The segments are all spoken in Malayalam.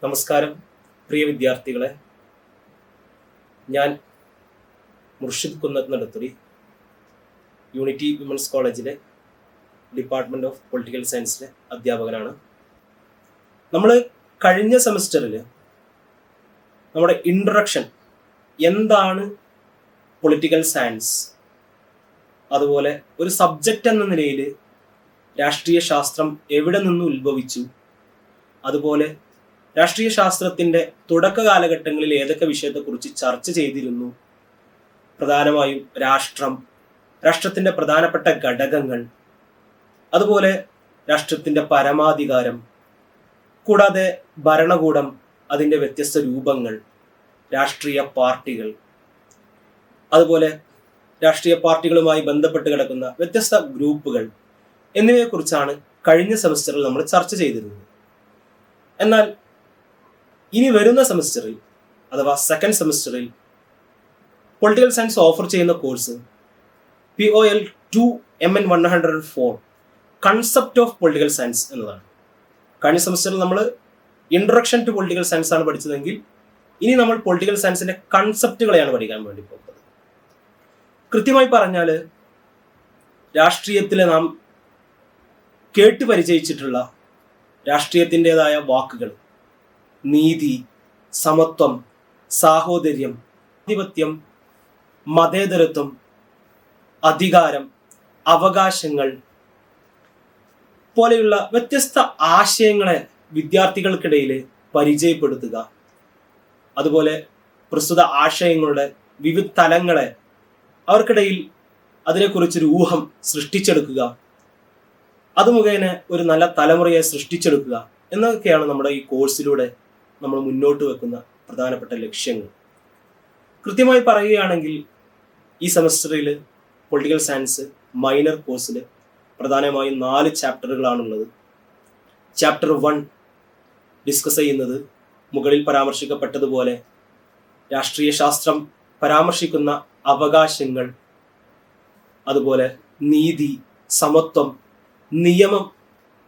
നമസ്കാരം പ്രിയ വിദ്യാർത്ഥികളെ, ഞാൻ മുർഷിദ് കുന്നത്ത് യൂണിറ്റി വിമൻസ് കോളേജിലെ ഡിപ്പാർട്ട്മെൻറ്റ് ഓഫ് പൊളിറ്റിക്കൽ സയൻസിലെ അധ്യാപകനാണ്. നമ്മൾ കഴിഞ്ഞ സെമിസ്റ്ററിൽ നമ്മുടെ ഇൻട്രൊഡക്ഷൻ എന്താണ് പൊളിറ്റിക്കൽ സയൻസ്, അതുപോലെ ഒരു സബ്ജക്റ്റ് എന്ന നിലയിൽ രാഷ്ട്രീയ ശാസ്ത്രം എവിടെ നിന്ന് ഉത്ഭവിച്ചു, അതുപോലെ രാഷ്ട്രീയ ശാസ്ത്രത്തിൻ്റെ തുടക്ക കാലഘട്ടങ്ങളിൽ ഏതൊക്കെ വിഷയത്തെക്കുറിച്ച് ചർച്ച ചെയ്തിരുന്നു, പ്രധാനമായും രാഷ്ട്രത്തിൻ്റെ പ്രധാനപ്പെട്ട ഘടകങ്ങൾ, അതുപോലെ രാഷ്ട്രത്തിൻ്റെ പരമാധികാരം, കൂടാതെ ഭരണകൂടം, അതിൻ്റെ വ്യത്യസ്ത രൂപങ്ങൾ, രാഷ്ട്രീയ പാർട്ടികൾ, അതുപോലെ രാഷ്ട്രീയ പാർട്ടികളുമായി ബന്ധപ്പെട്ട് കിടക്കുന്ന വ്യത്യസ്ത ഗ്രൂപ്പുകൾ എന്നിവയെക്കുറിച്ചാണ് കഴിഞ്ഞ സെമിസ്റ്ററിൽ നമ്മൾ ചർച്ച ചെയ്തിരുന്നത്. എന്നാൽ ഇനി വരുന്ന സെമിസ്റ്ററിൽ അഥവാ സെക്കൻഡ് സെമിസ്റ്ററിൽ പൊളിറ്റിക്കൽ സയൻസ് ഓഫർ ചെയ്യുന്ന course POL 2 MN 104 concept of political science എന്നതാണ്. കഴിഞ്ഞ സെമിസ്റ്ററിൽ നമ്മൾ ഇൻട്രൊഡക്ഷൻ ടു പൊളിറ്റിക്കൽ സയൻസ് ആണ് പഠിച്ചതെങ്കിൽ ഇനി നമ്മൾ പൊളിറ്റിക്കൽ സയൻസിന്റെ കൺസെപ്റ്റുകളെയാണ് പഠിക്കാൻ വേണ്ടി പോകുന്നത്. കൃത്യമായി പറഞ്ഞാൽ രാഷ്ട്രീയത്തിൽ നാം കേട്ട് പരിചയിച്ചിട്ടുള്ള രാഷ്ട്രീയത്തിൻ്റെതായ വാക്കുകൾ നീതി, സമത്വം, സാഹോദര്യം, ആധിപത്യം, മതേതരത്വം, അധികാരം, അവകാശങ്ങൾ പോലെയുള്ള വ്യത്യസ്ത ആശയങ്ങളെ വിദ്യാർത്ഥികൾക്കിടയിൽ പരിചയപ്പെടുത്തുക, അതുപോലെ പ്രസ്തുത ആശയങ്ങളുടെ വിവിധ തലങ്ങളെ അവർക്കിടയിൽ അതിനെക്കുറിച്ചൊരു ഊഹം സൃഷ്ടിച്ചെടുക്കുക, അത് മുഖേന ഒരു നല്ല തലമുറയെ സൃഷ്ടിച്ചെടുക്കുക എന്നതൊക്കെയാണ് നമ്മുടെ ഈ കോഴ്സിലൂടെ നമ്മൾ മുന്നോട്ട് വെക്കുന്ന പ്രധാനപ്പെട്ട ലക്ഷ്യങ്ങൾ. കൃത്യമായി പറയുകയാണെങ്കിൽ ഈ സെമസ്റ്ററിൽ പൊളിറ്റിക്കൽ സയൻസ് മൈനർ കോഴ്സിൽ പ്രധാനമായും 4 ചാപ്റ്ററുകളാണുള്ളത്. ചാപ്റ്റർ 1 ഡിസ്കസ് ചെയ്യുന്നത് മുകളിൽ പരാമർശിക്കപ്പെട്ടതുപോലെ രാഷ്ട്രീയ ശാസ്ത്രം പരാമർശിക്കുന്ന അവകാശങ്ങൾ, അതുപോലെ നീതി, സമത്വം,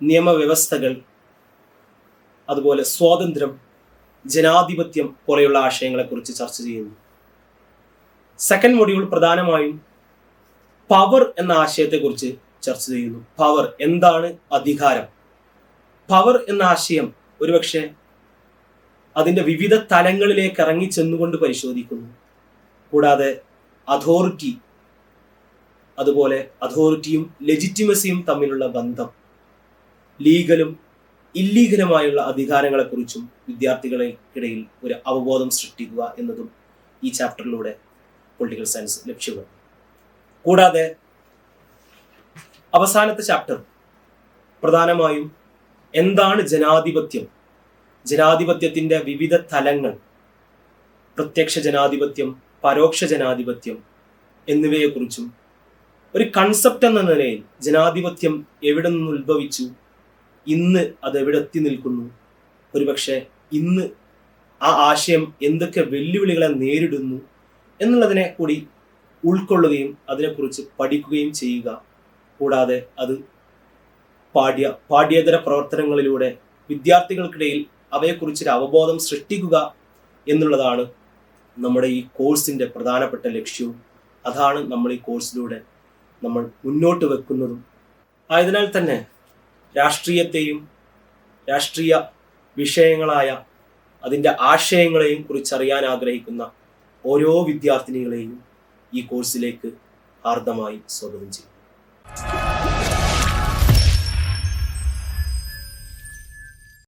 നിയമവ്യവസ്ഥകൾ, അതുപോലെ സ്വാതന്ത്ര്യം, ജനാധിപത്യം പോലെയുള്ള ആശയങ്ങളെക്കുറിച്ച് ചർച്ച ചെയ്യുന്നു. സെക്കൻഡ് മൊഡ്യൂൾ പ്രധാനമായും പവർ എന്ന ആശയത്തെക്കുറിച്ച് ചർച്ച ചെയ്യുന്നു. പവർ എന്താണ്? അധികാരം. പവർ എന്ന ആശയം ഒരുപക്ഷെ അതിൻ്റെ വിവിധ തലങ്ങളിലേക്ക് ഇറങ്ങി ചെന്നുകൊണ്ട് പരിശോധിക്കുന്നു. കൂടാതെ അതോറിറ്റി, അതുപോലെ അതോറിറ്റിയും ലെജിറ്റിമസിയും തമ്മിലുള്ള ബന്ധം, ലീഗലും ഇല്ലീഗലുമായുള്ള അധികാരങ്ങളെക്കുറിച്ചും വിദ്യാർത്ഥികൾക്കിടയിൽ ഒരു അവബോധം സൃഷ്ടിക്കുക എന്നതും ഈ ചാപ്റ്ററിലൂടെ പൊളിറ്റിക്കൽ സയൻസ് ലക്ഷ്യമാണ്. കൂടാതെ അവസാനത്തെ ചാപ്റ്റർ പ്രധാനമായും എന്താണ് ജനാധിപത്യം, ജനാധിപത്യത്തിൻ്റെ വിവിധ തലങ്ങൾ, പ്രത്യക്ഷ ജനാധിപത്യം, പരോക്ഷ ജനാധിപത്യം എന്നിവയെക്കുറിച്ചും ഒരു കൺസെപ്റ്റ് എന്ന നിലയിൽ ജനാധിപത്യം എവിടെ നിന്ന് ഉത്ഭവിച്ചു, ഇന്ന് അതെവിടെ എത്തി നിൽക്കുന്നു, ഒരുപക്ഷെ ഇന്ന് ആ ആശയം എന്തൊക്കെ വെല്ലുവിളികളെ നേരിടുന്നു എന്നുള്ളതിനെ കൂടി ഉൾക്കൊള്ളുകയും അതിനെക്കുറിച്ച് പഠിക്കുകയും ചെയ്യുക. കൂടാതെ അത് പാഠ്യേതര പ്രവർത്തനങ്ങളിലൂടെ വിദ്യാർത്ഥികൾക്കിടയിൽ അവയെക്കുറിച്ചൊരു അവബോധം സൃഷ്ടിക്കുക എന്നുള്ളതാണ് നമ്മുടെ ഈ കോഴ്സിൻ്റെ പ്രധാനപ്പെട്ട ലക്ഷ്യവും. അതാണ് നമ്മൾ ഈ കോഴ്സിലൂടെ നമ്മൾ മുന്നോട്ട് വെക്കുന്നതും. ആയതിനാൽ തന്നെ രാഷ്ട്രീയത്തെയും രാഷ്ട്രീയ വിഷയങ്ങളായ അതിൻ്റെ ആശയങ്ങളെയും കുറിച്ചറിയാൻ ആഗ്രഹിക്കുന്ന ഓരോ വിദ്യാർത്ഥിനികളെയും ഈ കോഴ്സിലേക്ക് ഹാർദമായി സ്വാഗതം ചെയ്യും.